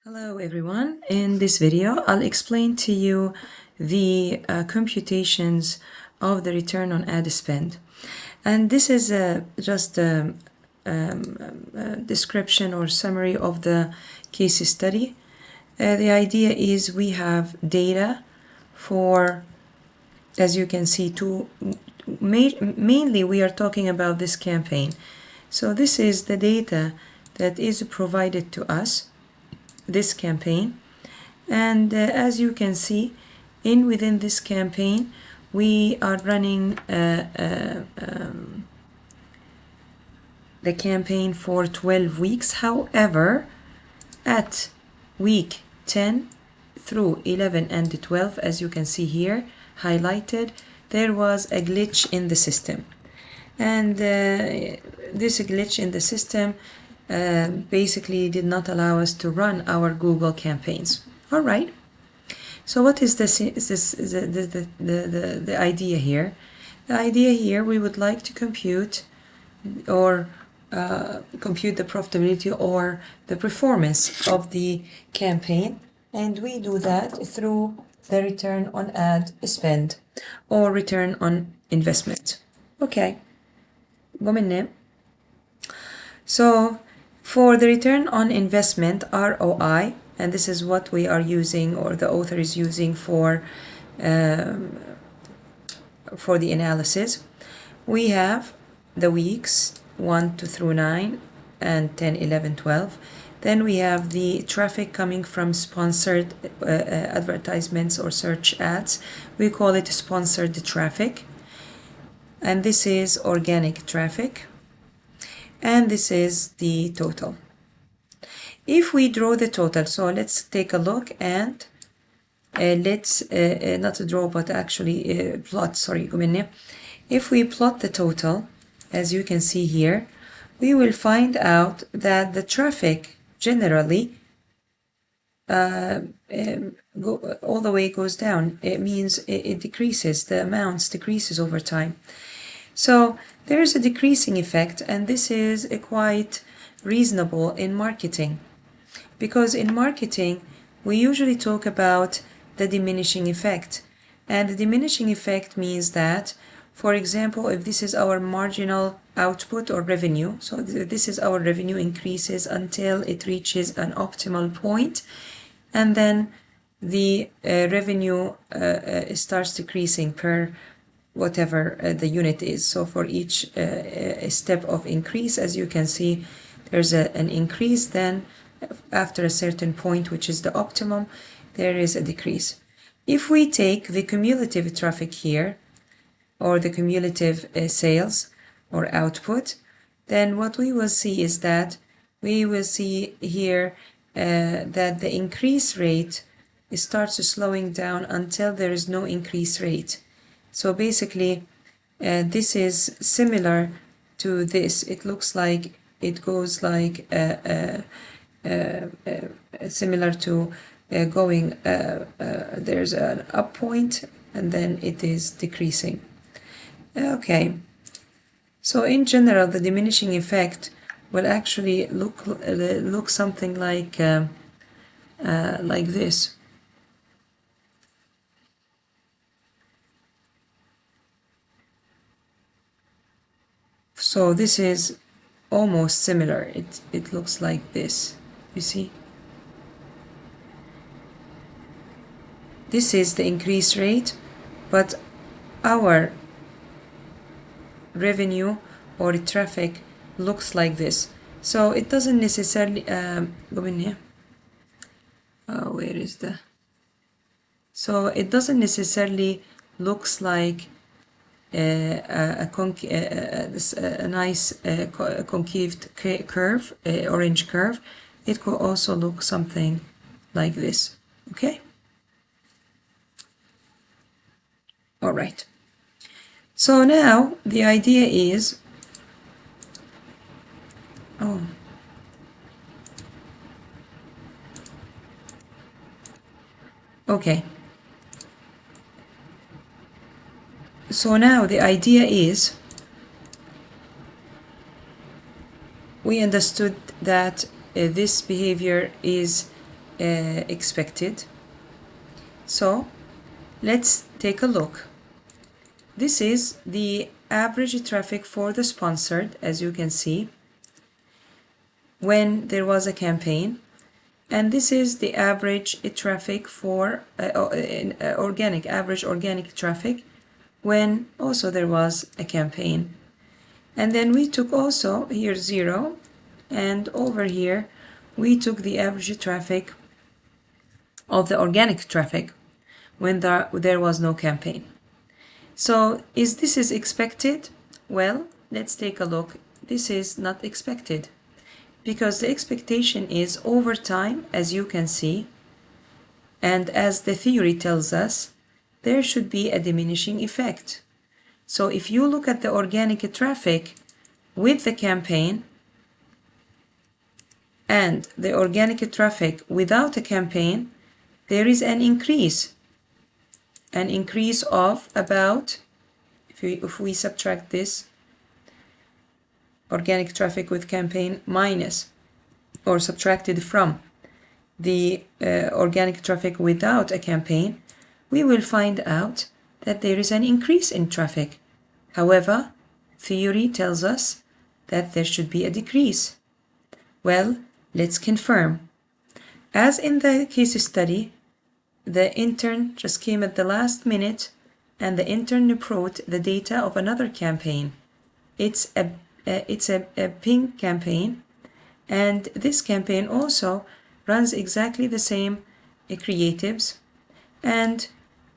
Hello everyone. In this video, I'll explain to you the computations of the return on ad spend. And this is just a description or summary of the case study. The idea is we have data for, as you can see, mainly we are talking about this campaign. So this is the data that is provided to us, this campaign, and as you can see, within this campaign we are running the campaign for 12 weeks. However, at week 10 through 11 and 12, as you can see here highlighted, there was a glitch in the system, and this glitch in the system basically did not allow us to run our Google campaigns. All right. So what is the idea here? The idea here, we would like to compute or compute the profitability or the performance of the campaign, and we do that through the return on ad spend or return on investment. Okay. So for the return on investment, ROI, and this is what we are using, or the author is using for the analysis, we have the weeks 1 through 9 and 10, 11, 12. Then we have the traffic coming from sponsored advertisements or search ads. We call it sponsored traffic. And this is organic traffic. And this is the total. If we draw the total, so let's take a look and let's not draw but actually plot, sorry. If we plot the total, as you can see here, we will find out that the traffic generally all the way goes down. It means it decreases, the amounts decreases over time. So there is a decreasing effect, and this is quite reasonable in marketing, because in marketing we usually talk about the diminishing effect, and the diminishing effect means that, for example, if this is our marginal output or revenue, so this is our revenue, increases until it reaches an optimal point, and then the revenue starts decreasing per whatever the unit is. So for each step of increase, as you can see, there's an increase, then after a certain point, which is the optimum, there is a decrease. If we take the cumulative traffic here, or the cumulative sales or output, then what we will see is that we will see here that the increase rate starts slowing down until there is no increase rate. So basically, this is similar to this. It looks like it goes like similar to going, there's an up point and then it is decreasing. Okay, so in general, the diminishing effect will actually look something like this. So this is almost similar. It looks like this. You see? This is the increase rate, but our revenue or traffic looks like this. So it doesn't necessarily go in here. Where is the? So it doesn't necessarily looks like a nice concave curve, orange curve. It could also look something like this. Okay. All right. So now the idea is, okay. So now the idea is, we understood that this behavior is expected. So let's take a look. This is the average traffic for the sponsored, as you can see, when there was a campaign. And this is the average traffic for average organic traffic when also there was a campaign. And then we took also here 0, and over here we took the average traffic of the organic traffic when there was no campaign. So this is expected? Well, let's take a look. This is not expected, because the expectation is over time, as you can see, and as the theory tells us, there should be a diminishing effect. So if you look at the organic traffic with the campaign and the organic traffic without a campaign, there is an increase of about, if we subtract this organic traffic with campaign minus or subtracted from the organic traffic without a campaign, we will find out that there is an increase in traffic. However, theory tells us that there should be a decrease. Well, let's confirm. As in the case study, the intern just came at the last minute and the intern brought the data of another campaign. It's a pink campaign, and this campaign also runs exactly the same creatives and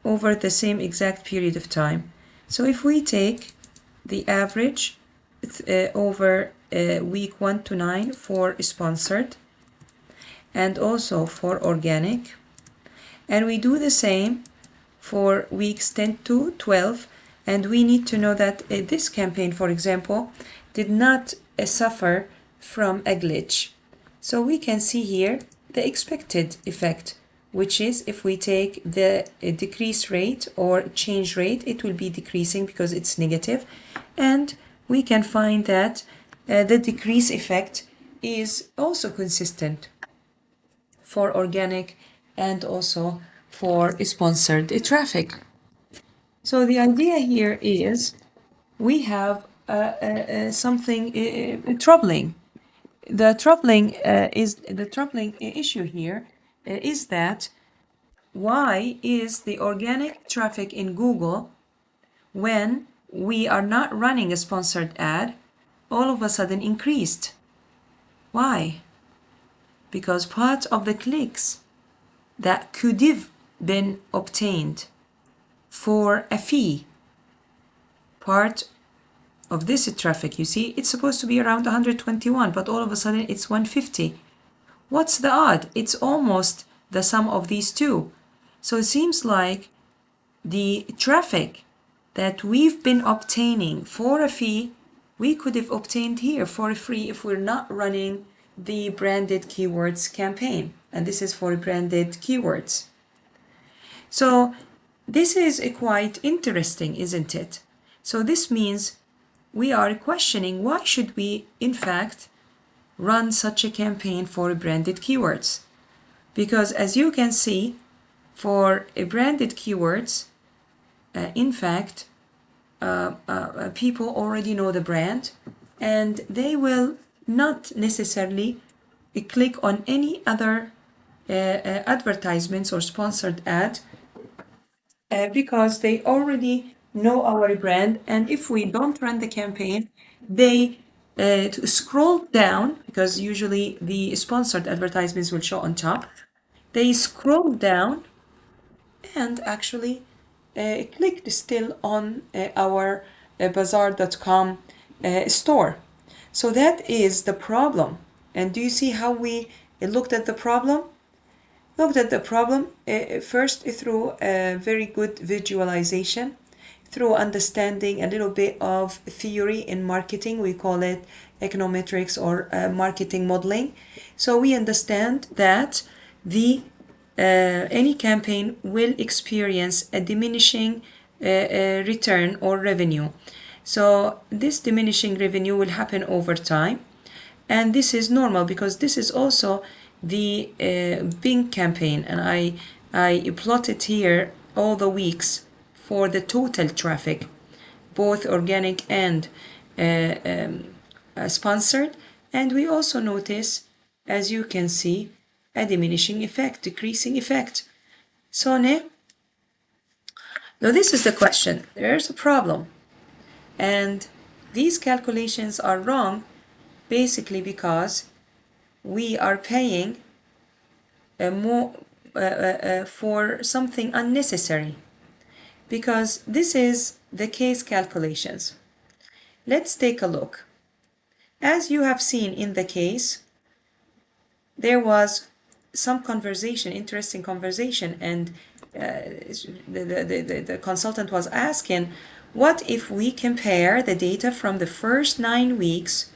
over the same exact period of time. So if we take the average over week 1 to 9 for sponsored and also for organic, and we do the same for weeks 10 to 12, and we need to know that this campaign, for example, did not suffer from a glitch. So we can see here the expected effect, which is if we take the decrease rate or change rate, it will be decreasing because it's negative. And we can find that the decrease effect is also consistent for organic and also for sponsored traffic. So the idea here is we have something troubling. The troubling issue here is that why is the organic traffic in Google, when we are not running a sponsored ad, all of a sudden increased? Why? Because part of the clicks that could have been obtained for a fee, part of this traffic, you see, it's supposed to be around 121, but all of a sudden it's 150. What's the odd? It's almost the sum of these two. So it seems like the traffic that we've been obtaining for a fee, we could have obtained here for free if we're not running the branded keywords campaign. And this is for branded keywords. So this is quite interesting, isn't it? So this means we are questioning why should we, in fact, run such a campaign for branded keywords? Because as you can see, for branded keywords, in fact, people already know the brand, and they will not necessarily click on any other advertisements or sponsored ad because they already know our brand. And if we don't run the campaign, they scroll down, because usually the sponsored advertisements will show on top. They scroll down and actually clicked still on our bazaar.com store. So that is the problem. And do you see how we looked at the problem? Looked at the problem first through a very good visualization, through understanding a little bit of theory in marketing. We call it econometrics or marketing modeling. So we understand that any campaign will experience a diminishing return or revenue. So this diminishing revenue will happen over time, and this is normal because this is also the Bing campaign, and I plotted here all the weeks for the total traffic, both organic and sponsored, and we also notice, as you can see, a diminishing effect, decreasing effect. So now this is the question. There's a problem, and these calculations are wrong basically because we are paying more for something unnecessary, because this is the case calculations. Let's take a look. As you have seen in the case, there was some conversation, interesting conversation, and the consultant was asking, what if we compare the data from the first 9 weeks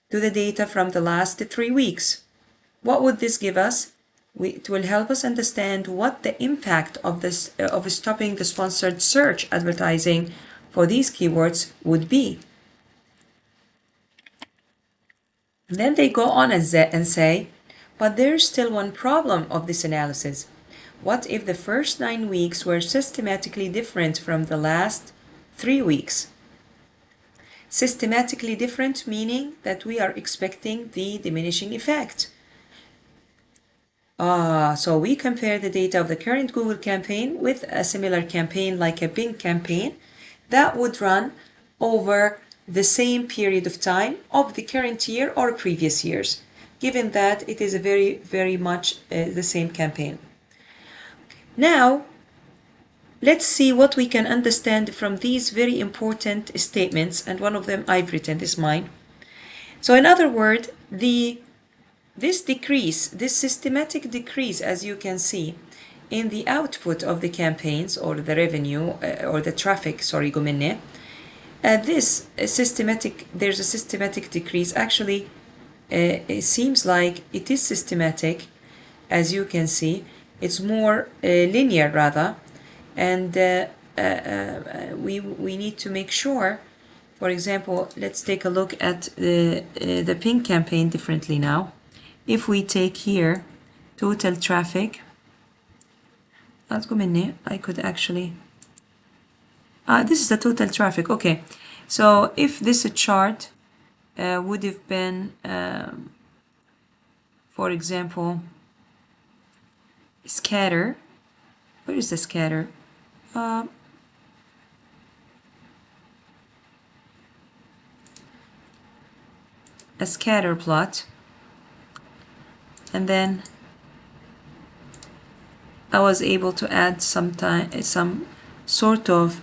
to the data from the last 3 weeks? What would this give us? It will help us understand what the impact of this of stopping the sponsored search advertising for these keywords would be. And then they go on and say, but there's still one problem of this analysis. What if the first 9 weeks were systematically different from the last 3 weeks? Systematically different meaning that we are expecting the diminishing effect. So we compare the data of the current Google campaign with a similar campaign like a Bing campaign that would run over the same period of time of the current year or previous years, given that it is a very much the same campaign. Now, let's see what we can understand from these very important statements, and one of them I've written is mine. So in other words, this decrease, this systematic decrease, as you can see, in the output of the campaigns or the revenue or the traffic, sorry, قمنا, there's a systematic decrease. Actually, it seems like it is systematic, as you can see. It's more linear rather, and we need to make sure. For example, let's take a look at the Pink campaign differently now. If we take here total traffic, I could actually, this is the total traffic. Okay, so if this chart would have been, for example, scatter. Where is the scatter? A scatter plot, and then I was able to add some sort of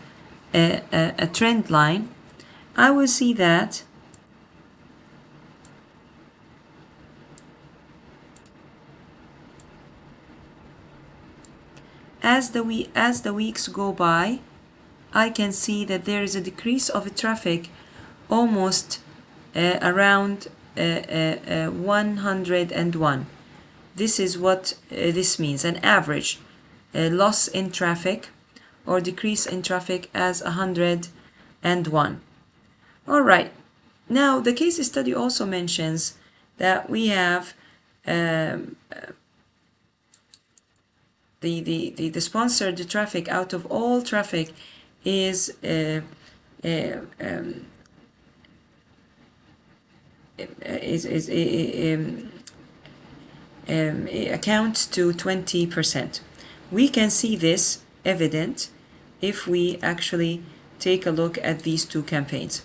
a trend line. I will see that as the weeks go by, I can see that there is a decrease of traffic almost around 101. This is what this means, an average loss in traffic or decrease in traffic as 101. All right, now the case study also mentions that we have the sponsored traffic out of all traffic is accounts to 20%. We can see this evident if we actually take a look at these two campaigns.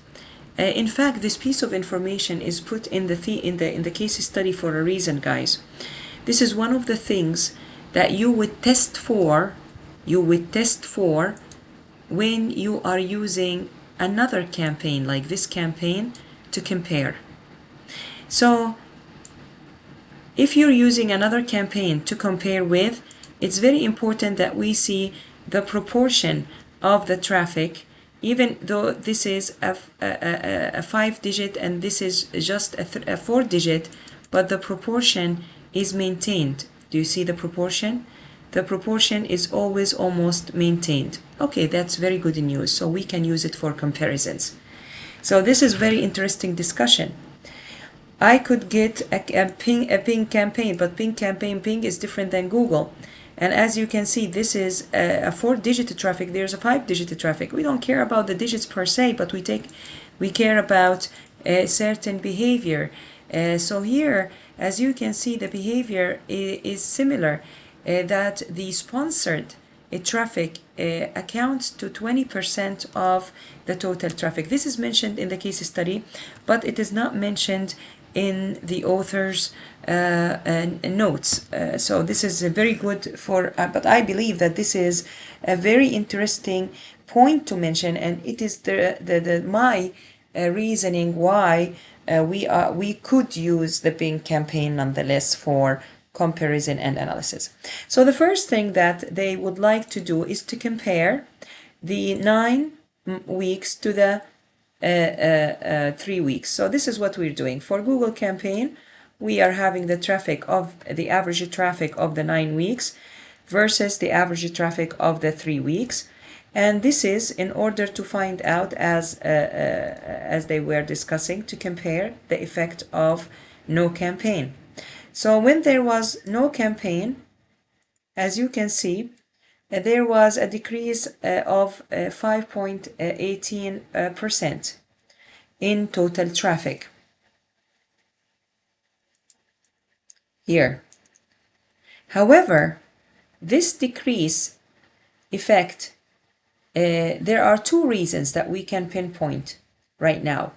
In fact, this piece of information is put in the case study for a reason, guys. This is one of the things that you would test for when you are using another campaign like this campaign to compare. So if you're using another campaign to compare with, it's very important that we see the proportion of the traffic, even though this is a 5-digit and this is just a 4-digit, but the proportion is maintained. Do you see the proportion? The proportion is always almost maintained. Okay, that's very good news. So we can use it for comparisons. So this is very interesting discussion. I could get a ping campaign, but ping is different than Google. And as you can see, this is a 4-digit traffic. There's a 5-digit traffic. We don't care about the digits per se, but we care about a certain behavior. So here, as you can see, the behavior is similar. That the sponsored traffic accounts to 20% of the total traffic. This is mentioned in the case study, but it is not mentioned in the author's notes. So this is very good for, but I believe that this is a very interesting point to mention, and it is my reasoning why we could use the Bing campaign nonetheless for comparison and analysis. So the first thing that they would like to do is to compare the 9 weeks to the 3 weeks. So this is what we're doing. For Google campaign, we are having the traffic of the average traffic of the 9 weeks versus the average traffic of the 3 weeks. And this is in order to find out, as they were discussing, to compare the effect of no campaign. So when there was no campaign, as you can see, there was a decrease of 5.18% in total traffic. Here. However, this decrease effect, there are 2 reasons that we can pinpoint right now.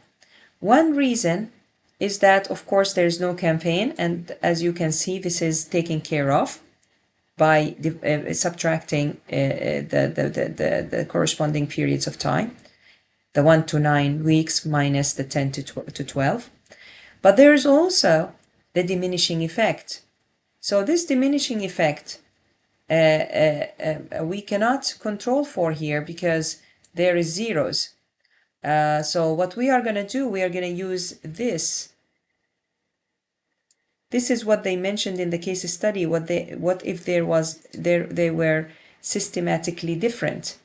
One reason is that, of course, there's no campaign, and as you can see, this is taken care of by subtracting the corresponding periods of time, the 1 to 9 weeks minus the 10 to 12. But there is also the diminishing effect. So this diminishing effect we cannot control for here because there is zeros. So what we are going to do, we are going to use this. This is what they mentioned in the case study. What if they were systematically different,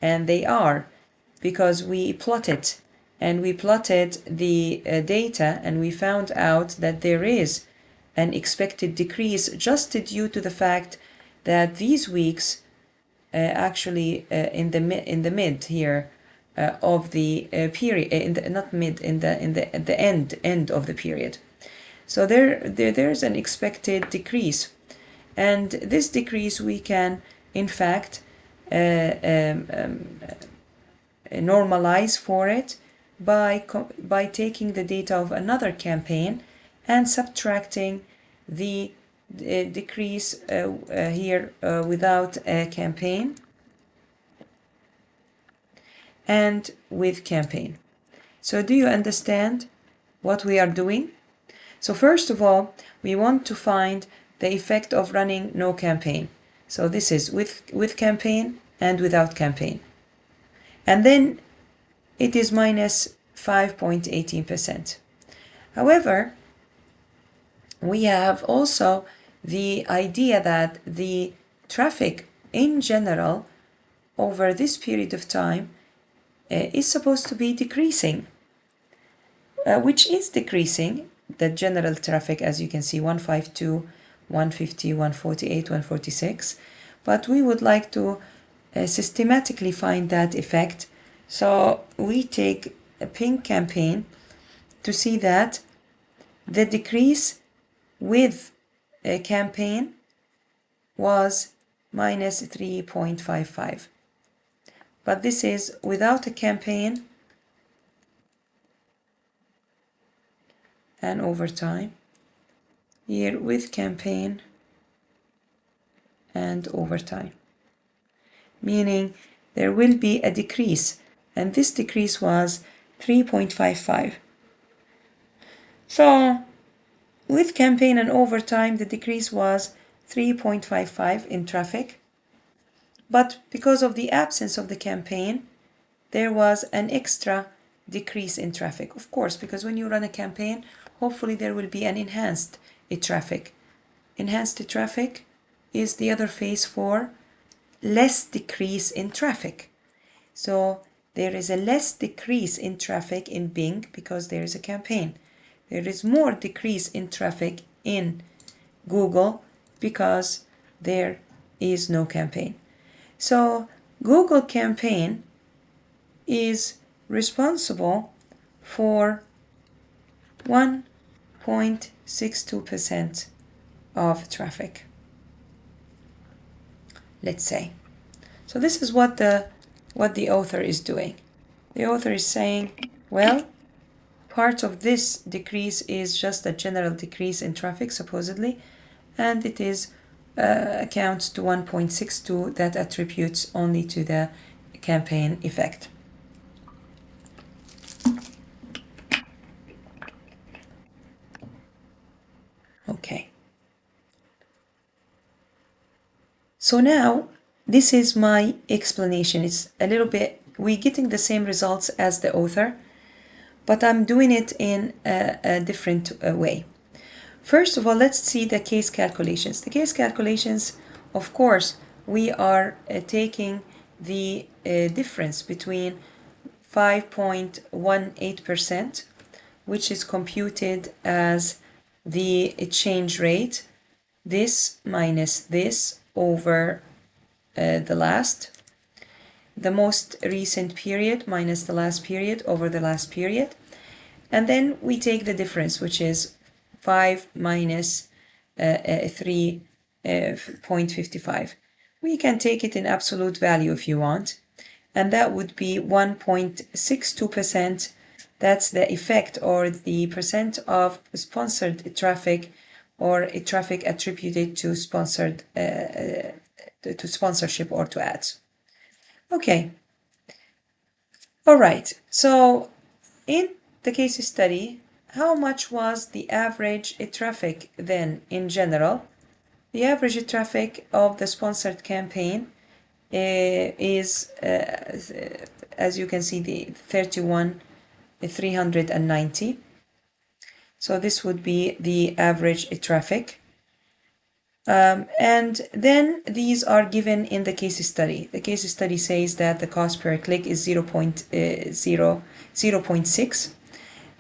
and they are, because we plotted the data, and we found out that there is an expected decrease just due to the fact that these weeks actually in the mid here of the period, at the end of the period. So there's an expected decrease, and this decrease we can in fact normalize for it by taking the data of another campaign and subtracting the decrease here without a campaign and with campaign. So do you understand what we are doing? So first of all, we want to find the effect of running no campaign. So this is with campaign and without campaign. And then it is minus 5.18%. However, we have also the idea that the traffic in general over this period of time is supposed to be decreasing, which is decreasing. The general traffic, as you can see, 152, 150, 148, 146. But we would like to systematically find that effect. So we take a ping campaign to see that the decrease with a campaign was minus 3.55. But this is without a campaign and over time. Here with campaign and over time. Meaning there will be a decrease, and this decrease was 3.55. So with campaign and over time, the decrease was 3.55 in traffic. But because of the absence of the campaign, there was an extra decrease in traffic. Of course, because when you run a campaign, hopefully there will be an enhanced traffic. Enhanced traffic is the other phase for less decrease in traffic. So there is a less decrease in traffic in Bing because there is a campaign. There is more decrease in traffic in Google because there is no campaign. So Google campaign is responsible for 1.62% of traffic, let's say. So this is what the author is doing. The author is saying, well, part of this decrease is just a general decrease in traffic, supposedly, and it is accounts to 1.62 that attributes only to the campaign effect. Okay. So now this is my explanation. It's a little bit, we're getting the same results as the author, but I'm doing it in a different way. First of all, let's see the case calculations. The case calculations, of course, we are taking the difference between 5.18%, which is computed as the exchange rate, this minus this over the most recent period minus the last period over the last period. And then we take the difference, which is 5 minus 3.55. We can take it in absolute value if you want, and that would be 1.62%. That's the effect or the percent of sponsored traffic or traffic attributed to sponsorship or to ads. Okay. All right. So in the case study, how much was the average traffic then in general? The average traffic of the sponsored campaign is, as you can see, the 31,390. So this would be the average traffic. And then these are given in the case study. The case study says that the cost per click is 0.6,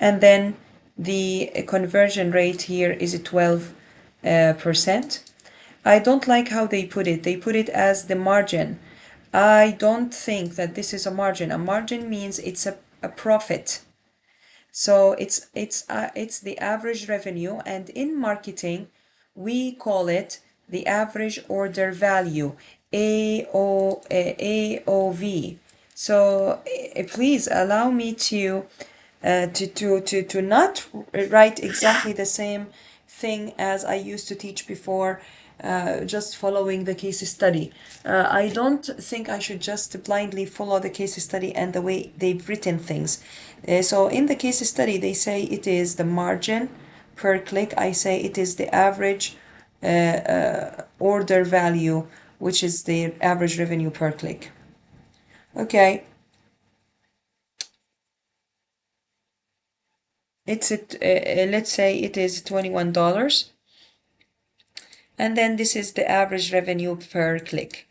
and then the conversion rate here is 12%. I don't like how they put it. They put it as the margin. I don't think that this is a margin. A margin means it's a profit. So it's the average revenue, and in marketing we call it the average order value, AOV. So please allow me to not write exactly the same thing as I used to teach before, just following the case study. I don't think I should just blindly follow the case study and the way they've written things. So in the case study, they say it is the margin per click. I say it is the average order value, which is the average revenue per click. Okay. It's let's say it is $21. And then this is the average revenue per click.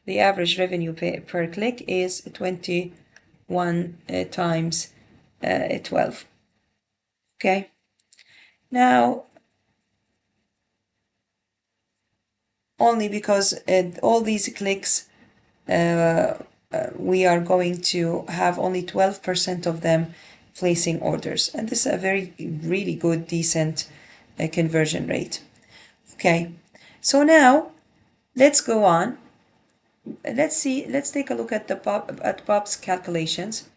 The average revenue per click is 21 times 12. Okay. Now, only because all these clicks, we are going to have only 12% of them placing orders. And this is a really good, decent conversion rate. Okay. So now, let's go on. Let's take a look at Bob's calculations.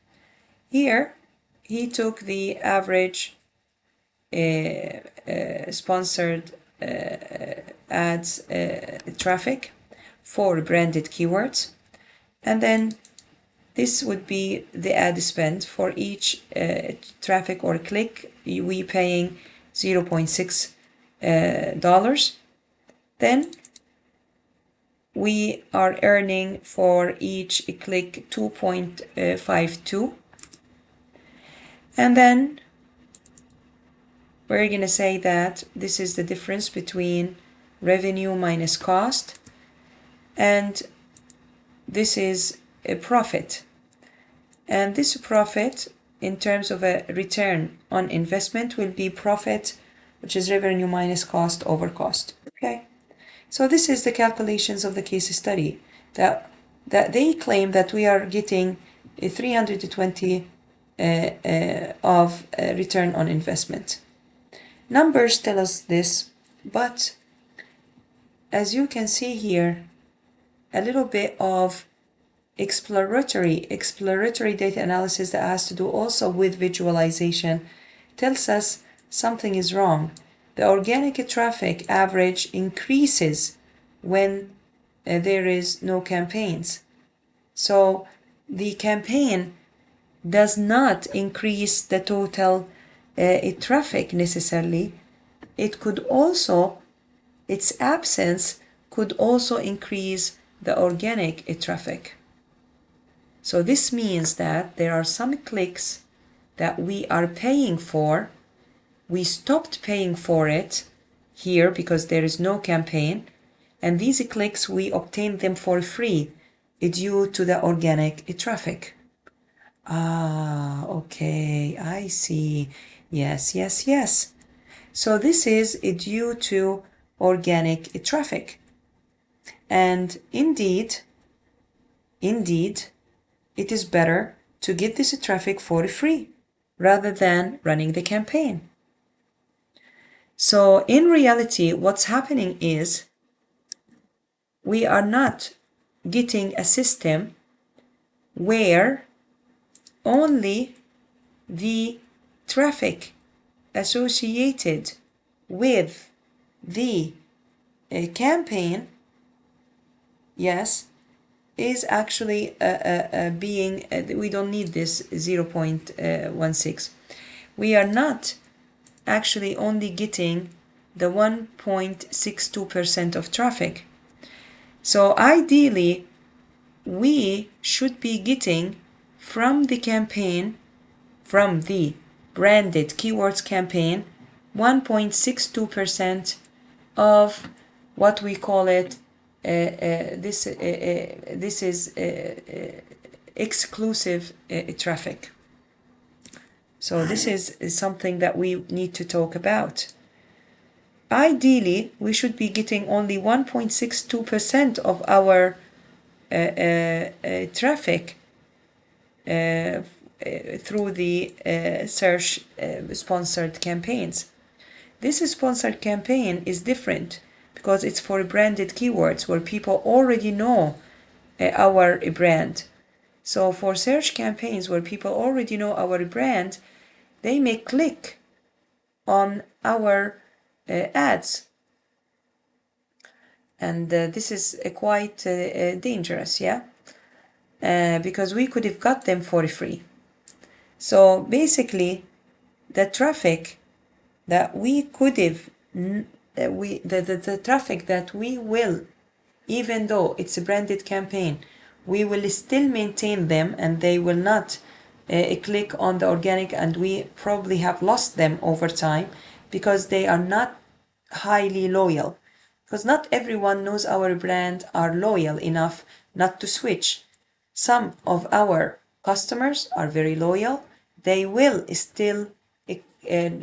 Here, he took the average sponsored ads traffic for branded keywords, and then this would be the ad spend for each traffic or click. We paying $0.6. Then we are earning for each click 2.52, and then we're going to say that this is the difference between revenue minus cost, and this is a profit. And this profit in terms of a return on investment will be profit, which is revenue minus cost over cost. Okay, so this is the calculations of the case study that they claim that we are getting a 320 of return on investment. Numbers tell us this, but as you can see here, a little bit of exploratory data analysis that has to do also with visualization tells us something is wrong. The organic traffic average increases when there is no campaigns. So the campaign does not increase the total traffic necessarily. It could also, its absence could also increase the organic traffic. So this means that there are some clicks that we are paying for. We stopped paying for it here because there is no campaign, and these clicks we obtained them for free due to the organic traffic. Okay, I see. Yes. So this is due to organic traffic. And indeed, it is better to get this traffic for free rather than running the campaign. So in reality, what's happening is we are not getting a system where only the traffic associated with the campaign, yes, is actually being, we don't need this 0.16. We are not actually only getting the 1.62% of traffic. So ideally, we should be getting from the campaign, from the branded keywords campaign, 1.62% of what we call it, this is exclusive traffic. So this is something that we need to talk about. Ideally, we should be getting only 1.62% of our traffic through the search sponsored campaigns. This sponsored campaign is different because it's for branded keywords where people already know our brand. So for search campaigns where people already know our brand, they may click on our ads. And this is quite dangerous, yeah? Because we could have got them for free. So basically, the traffic that we could have, the traffic that we will, even though it's a branded campaign, we will still maintain them and they will not click on the organic, and we probably have lost them over time because they are not highly loyal. Because not everyone knows our brand, are loyal enough not to switch. Some of our customers are very loyal. They will still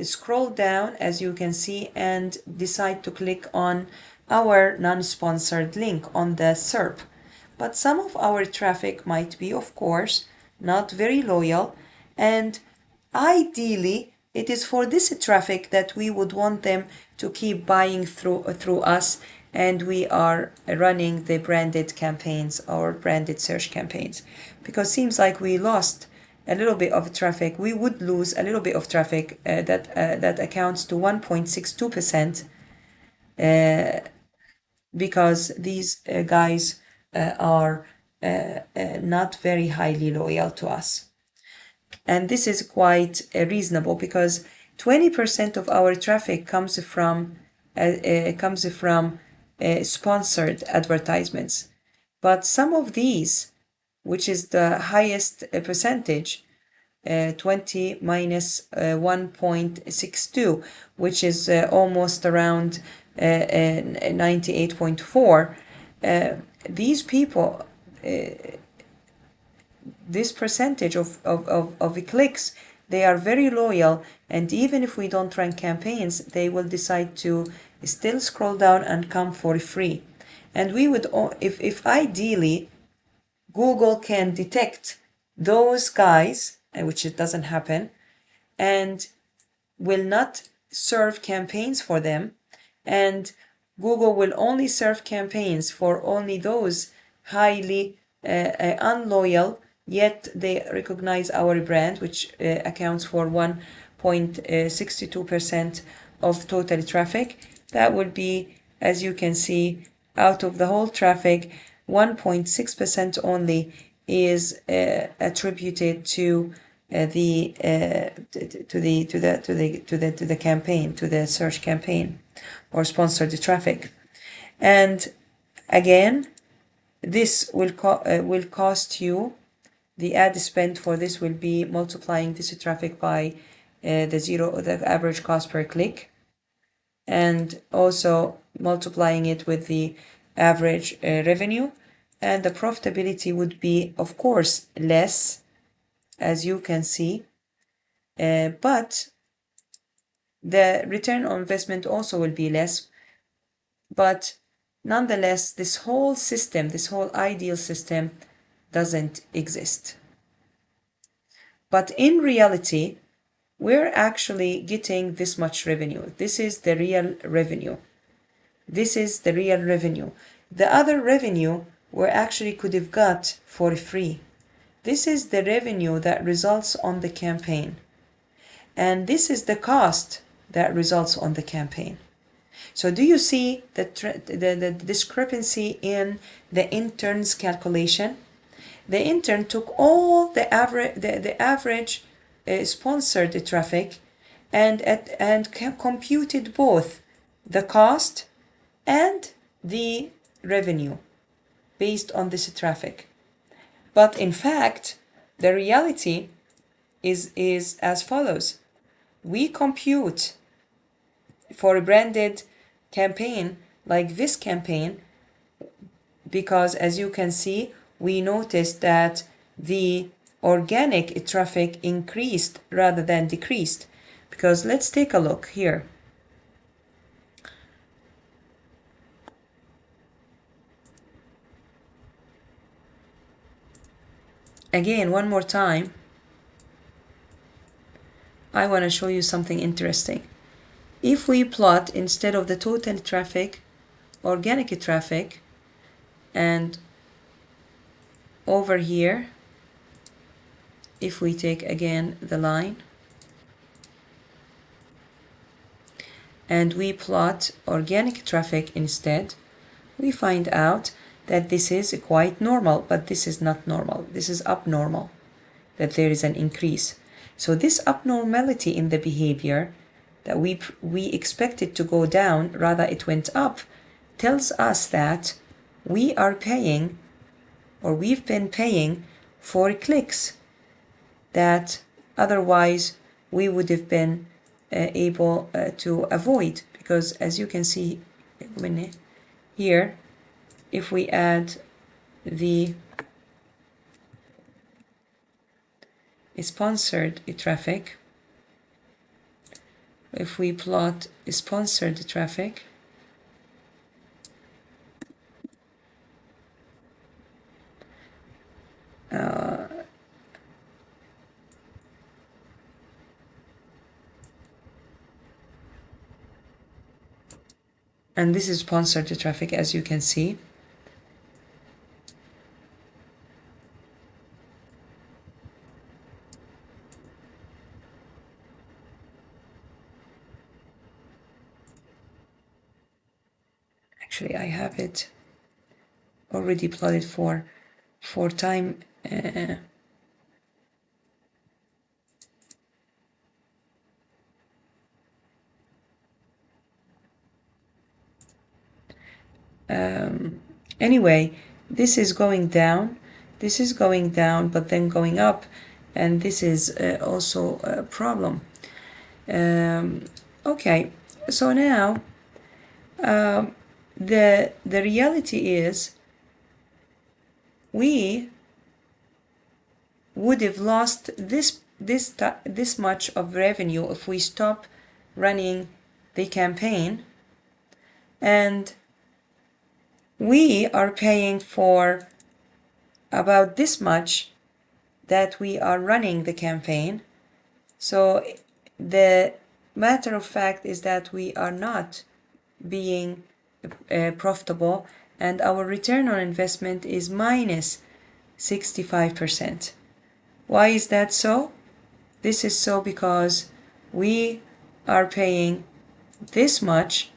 scroll down, as you can see, and decide to click on our non-sponsored link on the SERP. But some of our traffic might be, of course, not very loyal, and ideally it is for this traffic that we would want them to keep buying through us, and we are running the branded campaigns or branded search campaigns. Because seems like we lost a little bit of traffic. We would lose a little bit of traffic that accounts to 1.62%, because these guys are not very highly loyal to us. And this is quite reasonable because 20% of our traffic comes from sponsored advertisements. But some of these, which is the highest percentage, 20 minus 1.62, which is almost around 98.4, these people, this percentage of the clicks, they are very loyal, and even if we don't run campaigns, they will decide to still scroll down and come for free. And we would, if ideally Google can detect those guys, which it doesn't happen, and will not serve campaigns for them, and Google will only serve campaigns for only those highly unloyal, yet they recognize our brand, which accounts for 1.62% of total traffic. That would be, as you can see, out of the whole traffic, 1.6% only is attributed to the campaign, to the search campaign or sponsored traffic. And again, this will cost you, the ad spend for this will be multiplying this traffic by the average cost per click, and also multiplying it with the average revenue, and the profitability would be, of course, less, as you can see, but the return on investment also will be less. But nonetheless, this whole system, this whole ideal system, doesn't exist. But in reality, we're actually getting this much revenue. This is the real revenue. This is the real revenue. The other revenue we actually could have got for free. This is the revenue that results on the campaign. And this is the cost that results on the campaign. So do you see the discrepancy in the intern's calculation? The intern took all the average sponsored traffic and computed both the cost and the revenue based on this traffic. But in fact, the reality is as follows. We compute for a branded campaign like this campaign, because as you can see, we noticed that the organic traffic increased rather than decreased. Because let's take a look here. Again, one more time, I want to show you something interesting. If we plot, instead of the total traffic, organic traffic, and over here, if we take again the line, and we plot organic traffic instead, we find out that this is quite normal, but this is not normal. This is abnormal, that there is an increase. So this abnormality in the behavior that we expected to go down, rather it went up, tells us that we are paying, or we've been paying for clicks that otherwise we would have been able to avoid. Because as you can see here, if we add the sponsored traffic, if we plot sponsored traffic, and this is sponsored traffic, as you can see. Actually, I have it already plotted for time. Anyway, this is going down, this is going down, but then going up, and this is also a problem. Okay, so now the reality is we would have lost this much of revenue if we stop running the campaign, and we are paying for about this much that we are running the campaign. So the matter of fact is that we are not being profitable, and our return on investment is minus 65%. Why is that so? This is so because we are paying this much,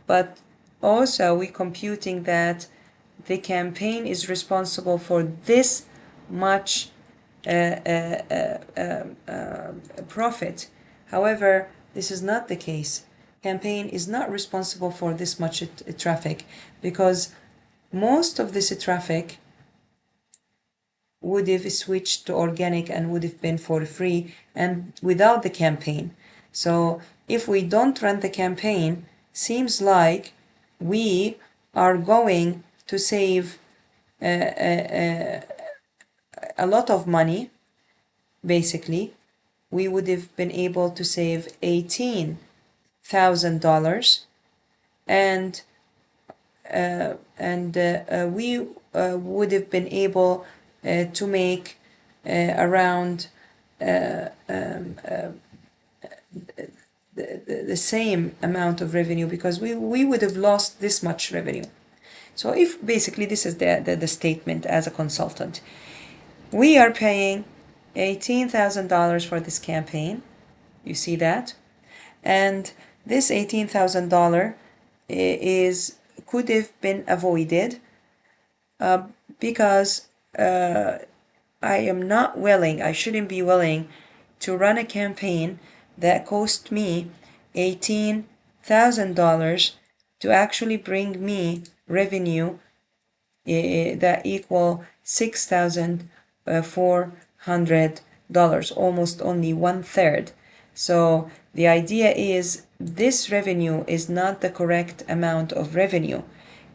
but also we're computing that the campaign is responsible for this much profit. However, this is not the case. Campaign is not responsible for this much traffic, because most of this traffic would have switched to organic and would have been for free and without the campaign. So if we don't run the campaign, seems like we are going to save a lot of money. Basically, we would have been able to save $18,000, and we would have been able to make around the same amount of revenue, because we would have lost this much revenue. So if basically this is the statement as a consultant, we are paying $18,000 for this campaign. You see that? And this $18,000 could have been avoided because I shouldn't be willing to run a campaign that cost me $18,000 to actually bring me revenue that equal $6,400, almost only 1/3. So the idea is this revenue is not the correct amount of revenue.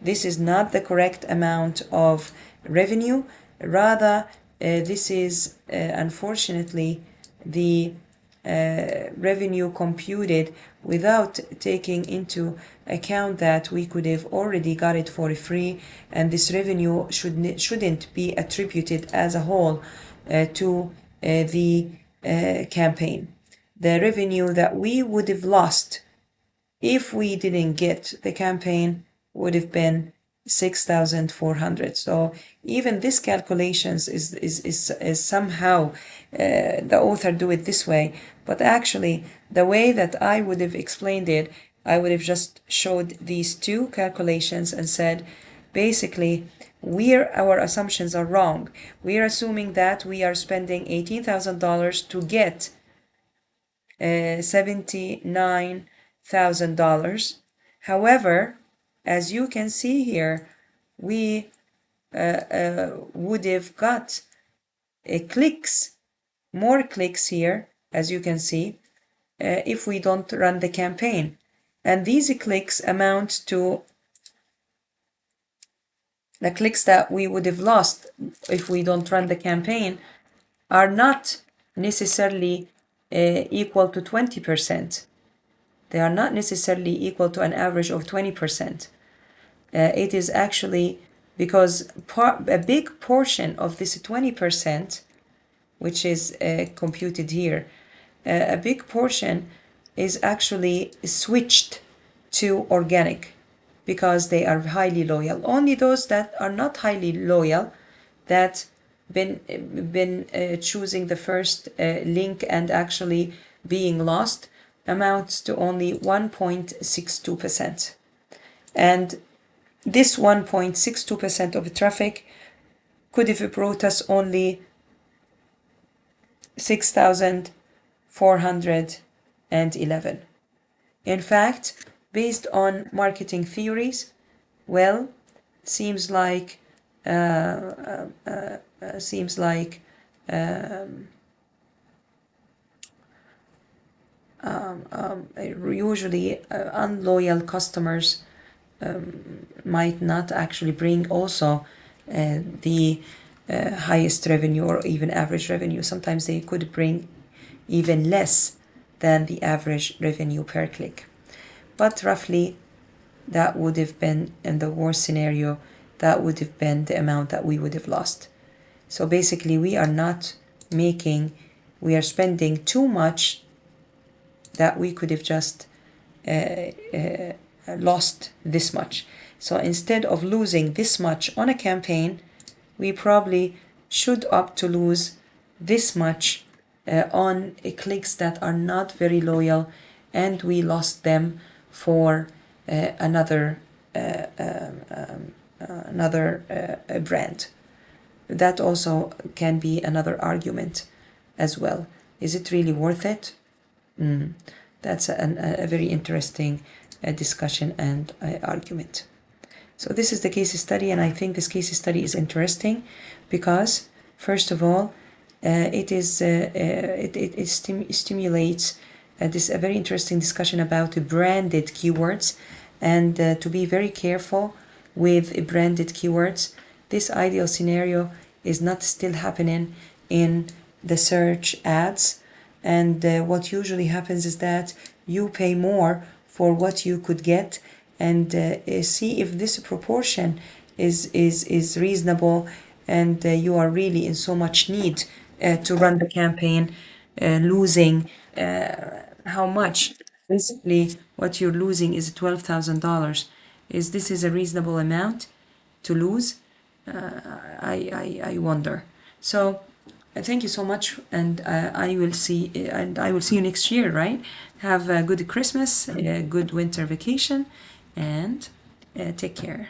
This is not the correct amount of revenue. Rather, this is unfortunately the revenue computed without taking into account that we could have already got it for free, and this revenue shouldn't be attributed as a whole to the campaign. The revenue that we would have lost if we didn't get the campaign would have been 6,400. So even this calculations is somehow the author do it this way, but actually the way that I would have explained it, I would have just showed these two calculations and said, basically, our assumptions are wrong. We are assuming that we are spending $18,000 to get $79,000. However, as you can see here, we would have got more clicks here, as you can see, if we don't run the campaign. And these clicks amount to the clicks that we would have lost if we don't run the campaign are not necessarily equal to 20%. They are not necessarily equal to an average of 20%. It is actually because a big portion of this 20%, which is computed here, a big portion is actually switched to organic because they are highly loyal. Only those that are not highly loyal, that been choosing the first link and actually being lost, amounts to only 1.62%. And this 1.62% of traffic could have brought us only 6,411. In fact, based on marketing theories, well, seems like usually unloyal customers might not actually bring also the highest revenue or even average revenue. Sometimes they could bring even less than the average revenue per click. But roughly, that would have been, in the worst scenario, that would have been the amount that we would have lost. So basically, we are spending too much that we could have just lost this much. So instead of losing this much on a campaign, we probably should opt to lose this much on clicks that are not very loyal, and we lost them for another brand. That also can be another argument as well. Is it really worth it? That's a very interesting discussion and argument. So this is the case study, and I think this case study is interesting because, first of all, it stimulates this a very interesting discussion about branded keywords, and to be very careful with branded keywords. This ideal scenario is not still happening in the search ads, and what usually happens is that you pay more for what you could get, and see if this proportion is reasonable, and you are really in so much need to run the campaign, losing how much. Basically, what you're losing is $12,000. This is a reasonable amount to lose? I wonder. So thank you so much, and I will see you next year, right? Have a good Christmas, a good winter vacation, and take care.